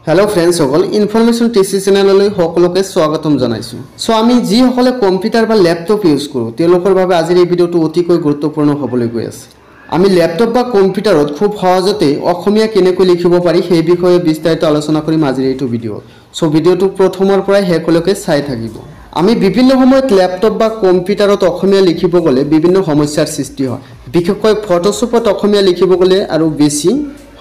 hello friends सकल information TC चैनेलলৈ সকলোকে স্বাগতম জনাইছো সো আমি যি সকলে কম্পিউটার বা ল্যাপটপ ইউজ কৰো তেওঁলোকৰ বাবে আজিৰ এই ভিডিওটো অতিকৈ গুৰুত্বপূৰ্ণ হ'বলৈ গৈ আছে আমি ল্যাপটপ বা কম্পিউটাৰত খুব সহজতে অসমীয়া কেনেকৈ লিখিব পাৰি সেই বিষয়ে বিস্তাৰিত আলোচনা কৰিম আজিৰ এইটো ভিডিও সো ভিডিওটো প্ৰথমৰ পৰা শেষলৈকে চাই থাকিব আমি বিভিন্ন সময়ত ল্যাপটপ বা কম্পিউটাৰত অসমীয়া লিখিব গলে বিভিন্ন সমস্যাৰ সৃষ্টি হয় বিশেষকৈ ফটোশ্বপত অসমীয়া লিখিব গলে আৰু বেছি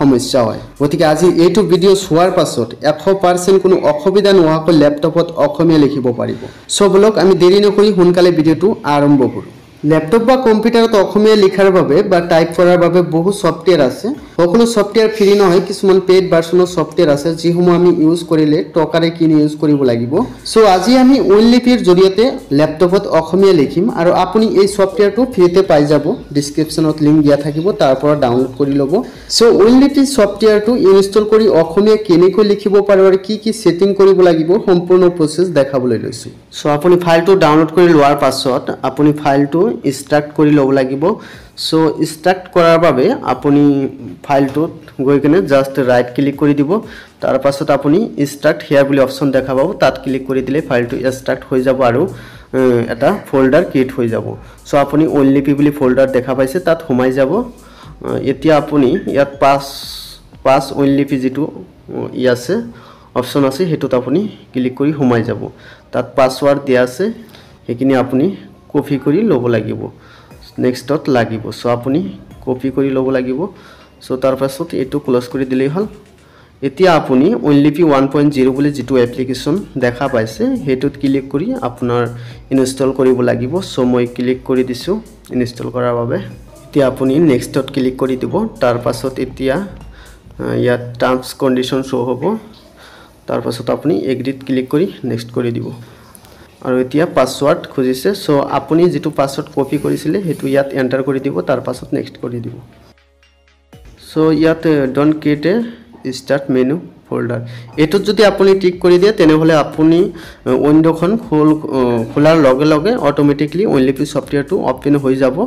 সমস্যা হয় গতিকে আজি এইটো ভিডিও চোৱাৰ পাছত 100% কোনো অসুবিধা নোহোৱাকৈ ল্যাপটপত অসমীয়া লিখিব পাৰিব সো ব্লগ আমি দেৰি নকৰি সোনকালে ভিডিওটো আৰম্ভ কৰো ল্যাপটপ বা কম্পিউটাৰত অসমীয়া লিখাৰ বাবে বা টাইপ কৰাৰ বাবে বহু সফটওয়্যাৰ আছে সকলো সফটওয়্যাৰ ফ্ৰী নহয় কিছুমান পেইড ভাৰ্চনৰ সফটওয়্যাৰ আছে যিসমূহ আমি ইউজ কৰিলে টকাৰে কিনি ইউজ কৰিব লাগিব সো আজি আমি ওয়েনলিপিৰ জৰিয়তে ল্যাপটপত অসমীয়া লিখিম আৰু আপুনি এই সফটওয়্যাৰটো ফ্ৰীতে পাই যাব ডেসক্ৰিপচনত লিংক দিয়া থাকিব তাৰ পৰা ডাউনলোড কৰি ল'ব সো ওয়েনলিপি সফটওয়্যাৰটো ইনষ্টল কৰি অসমীয়া কেনেকৈ লিখিব পাৰো আৰু কি কি সেটিং কৰিব লাগিব সম্পূৰ্ণ প্ৰসেস দেখাবলৈ লৈছো সো আপুনি ফাইলটো ডাউনলোড কৰি লোৱাৰ পাছত আপুনি ফাইলটো extract কৰি লব লাগিব সো extract কৰাৰ বাবে আপুনি ফাইলটোত গৈ কিনে জাস্ট ৰাইট ক্লিক কৰি দিব তাৰ পাছত আপুনি extract here বুলি অপচন দেখা পাব তাত ক্লিক কৰি দিলে ফাইলটো extract হৈ যাব আৰু এটা ফোল্ডাৰ ক্ৰিয়েট হৈ যাব সো আপুনি ওয়েনলিপি বুলি ফোল্ডাৰ দেখা পাইছে তাত সোমাই যাব এতিয়া আপুনি ইয়াত পাস ওয়েনলিপি যেটো ই আছে অপচন আছে হেতুত আপুনি ক্লিক কৰি সোমাই যাব তাত পাসওয়াৰ্ড দিয়া আছে হেকিনি আপুনি কপি কৰি লব লাগিব নেক্সটত লাগিব সো আপুনি কপি কৰি লব লাগিব সো তাৰ পাছত এটো ক্লোজ কৰি দিলেই হল এতিয়া আপুনি ওয়েনলিপি 1.0 বুলি যেটো এপ্লিকেশন দেখা পাইছে হেতুত ক্লিক কৰি আপোনাৰ ইনষ্টল কৰিব লাগিব সো মই ক্লিক কৰি দিছো ইনষ্টল কৰাৰ বাবে এতিয়া আপুনি নেক্সটত ক্লিক কৰি দিব তাৰ পাছত এতিয়া ইয়াত টাৰ্মস কন্ডিশন শো হ'ব তাৰ পাছত আপুনি এগ্ৰিত ক্লিক কৰি নেক্সট কৰি দিব আৰু এতিয়া পাসওয়াৰ্ড খুজিছে সো আপুনি যেটো পাসওয়াৰ্ড কপি কৰিছিলে হেতু ইয়াত এন্টাৰ কৰি দিব তাৰ পাছত নেক্সট কৰি দিব সো ইয়াত don't create a start menu folder এটোত যদি আপুনি টিক কৰি দিয়ে তেনে হলে আপুনি উইন্ডোখন খোলাৰ লগে লগে অটোমেটিক্যালি ওয়েনলিপি সফটওয়্যাৰটো ওপেন হৈ যাব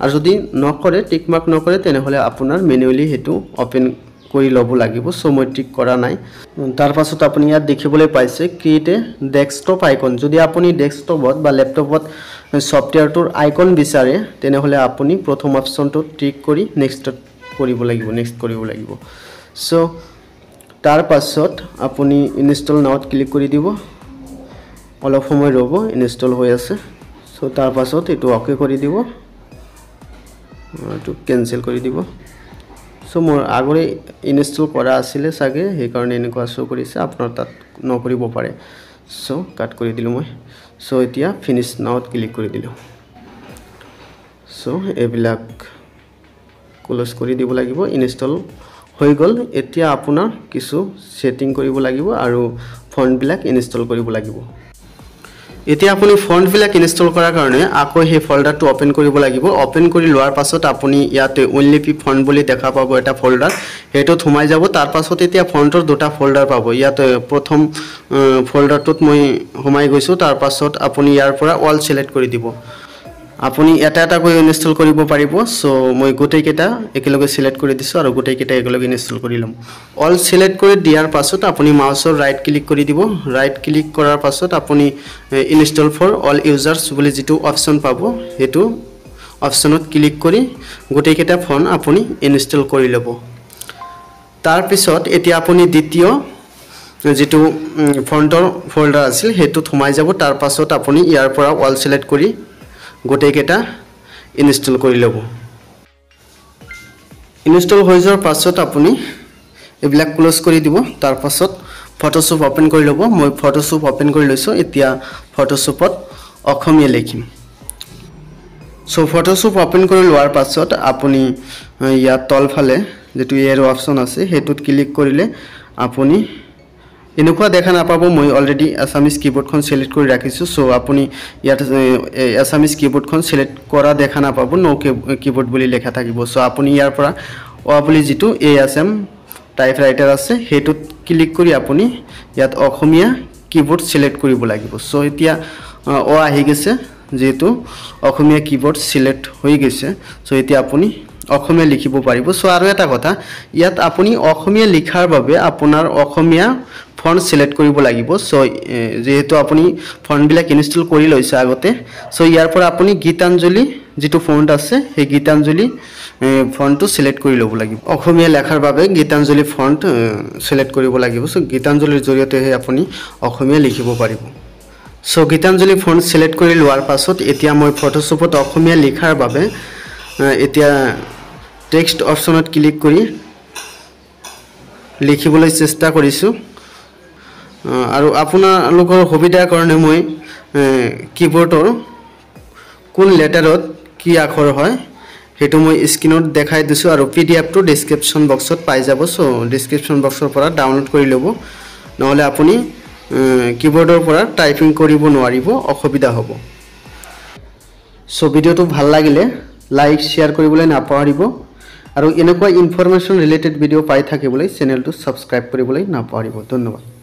আৰু যদি নকৰে টিক মাৰ্ক নকৰে তেনে হলে আপোনাৰ ম্যানুয়ালি হেতু ওপেন কৰি লব লাগিব সো মই টিক কৰা নাই তাৰ পাছত আপুনি ইয়াত দেখিবলৈ পাইছে ক্ৰিয়েট এ ডেস্কটপ আইকন যদি আপুনি ডেস্কটপত বা ল্যাপটপত সফটওয়্যাৰটোৰ আইকন বিচাৰে তেনে হলে আপুনি প্ৰথম অপচনটো টিক কৰি নেক্সট কৰিব লাগিব সো তাৰ পাছত আপুনি ইনষ্টল নাওত ক্লিক কৰি দিব অলপ সময় ৰব ইনষ্টল হৈ আছে সো তাৰ পাছত এটো ওকে কৰি দিব এটো কেনসেল কৰি দিব সো মোৰ আগৰে ইনষ্টল কৰা আছিল সাগে সেই কাৰণে এনেকুৱা শো কৰিছে আপোনাৰ তাত নকৰিব পাৰে সো কাট কৰি দিলো মই সো এতিয়া ফিনিশ নাওত ক্লিক কৰি দিলো সো এবিলাক ক্লোজ কৰি দিব লাগিব ইনষ্টল হৈ গল এতিয়া আপোনাৰ কিছু সেটিং কৰিব লাগিব আৰু ফন্ট বিলাক ইনষ্টল কৰিব লাগিব এতিয়া আপুনি ফন্ট বিলাক ইনষ্টল কৰাৰ কাৰণে আকৌ হে ফোল্ডাৰটো ওপেন কৰিব লাগিব ওপেন কৰি লোৱাৰ পাছত আপুনি ইয়াতে ওয়েনলিপি ফন্ট বুলি দেখা পাব এটা ফোল্ডাৰ হেতুত সোমাই যাব তাৰ পাছত এতিয়া ফন্টৰ দুটা ফোল্ডাৰ পাব ইয়াতে প্ৰথম ফোল্ডাৰটোত মই সোমাই গৈছো তাৰ পাছত আপুনি ইয়াৰ পৰা অল সিলেক্ট কৰি দিব আপুনি এটা কৰি ইনষ্টল কৰিব পাৰিব সো মই গোটেই কেটা একেলগে সিলেক্ট কৰি দিছো আৰু গোটেই কেটা একেলগে ইনষ্টল কৰি লম অল সিলেক্ট কৰি দিয়াৰ পাছত আপুনি মাউসৰ ৰাইট ক্লিক কৰি দিব ৰাইট ক্লিক কৰাৰ পাছত আপুনি ইনষ্টল ফৰ অল ইউজাৰ্স বুলি যেটো অপচন পাব হেতু অপচনত ক্লিক কৰি গোটেই কেটা ফোন আপুনি ইনষ্টল কৰি লব তাৰ পিছত এতিয়া আপুনি দ্বিতীয় যেটো ফন্টৰ ফোল্ডাৰ আছিল হেতুত সোমাই যাব তাৰ পাছত আপুনি ইয়াৰ পৰা অল সিলেক্ট কৰি গোটেই কেটা ইনষ্টল কৰি লব ইনষ্টল হৈ যোৱাৰ পাছত আপুনি এবিলাক ক্লোজ কৰি দিব তাৰ পাছত ফটোশ্বপ ওপেন কৰি লব মই ফটোশ্বপ ওপেন কৰি লৈছো এতিয়া ফটোশ্বপত অসমীয়া লিখিম সো ফটোশ্বপ ওপেন কৰি লোৱাৰ পাছত আপুনি ইয়াত তলফালে যেটো এৰো অপচন আছে হেতুত ক্লিক কৰিলে আপুনি এনেকুৱা দেখা নাপাব মই অলৰেডি আসামিজ কিবোৰ্ডখন সিলেক্ট কৰি ৰাখিছো সো আপুনি ইয়াত আসামিজ কিবোৰ্ডখন সিলেক্ট কৰা দেখা নাপাব নো কিবোৰ্ড বুলি লেখা থাকিব সো আপুনি ইয়াৰ পৰা অ বুলি যেটো এএসএম টাইপৰাইটাৰ আছে হেতুত ক্লিক কৰি আপুনি ইয়াত অসমীয়া কিবোৰ্ড সিলেক্ট কৰিব লাগিব সো এতিয়া অ আহি গৈছে যেটো অসমীয়া কিবোৰ্ড সিলেক্ট হৈ গৈছে সো এতিয়া আপুনি অসমীয়া লিখিব পাৰিব সো আৰু এটা কথা ইয়াত আপুনি অসমীয়া লিখাৰ বাবে আপোনাৰ অসমীয়া ফন্ট সিলেক্ট কৰিব লাগিব সো যেহেতু আপুনি ফন্ট বিলাক ইনষ্টল কৰি লৈছে আগতে সো ইয়াৰ পৰা আপুনি গীতাঞ্জলি যেটো ফন্ট আছে সেই গীতাঞ্জলি ফন্টটো সিলেক্ট কৰি ল'ব লাগিব অসমীয়া লেখাৰ বাবে গীতাঞ্জলি ফন্ট সিলেক্ট কৰিব লাগিব সো গীতাঞ্জলিৰ জৰিয়তে আপুনি অসমীয়া লিখিব পাৰিব সো গীতাঞ্জলি ফন্ট সিলেক্ট কৰি লোৱাৰ পাছত এতিয়া মই ফটোশপত অসমীয়া লিখাৰ বাবে এতিয়া টেক্সট অপশনত ক্লিক কৰি লিখিবলৈ চেষ্টা কৰিছো আৰু আপোনালোকৰ সুবিধাৰ কাৰণে মই কিবোৰ্ডৰ কোন লেটাৰত কি আখৰ হয় হেতু মই স্ক্ৰিনত দেখাই দিছো আৰু পিডিএফ টো ডেসক্ৰিপচন বক্সত পাই যাব সো ডেসক্ৰিপচন বক্সৰ পৰা ডাউনলোড কৰি ল'ব নহলে আপুনি কিবোৰ্ডৰ পৰা টাইপিং কৰিব নোৱাৰিব অসুবিধা হ'ব সো ভিডিওটো ভাল লাগিলে লাইক শেয়াৰ কৰিবলৈ নাপাহৰিব আৰু এনেকুৱা ইনফৰমেশন ৰিলেটেড ভিডিও পাই থাকিবলৈ চেনেলটো সাবস্ক্ৰাইব কৰিবলৈ নাপাহৰিব ধন্যবাদ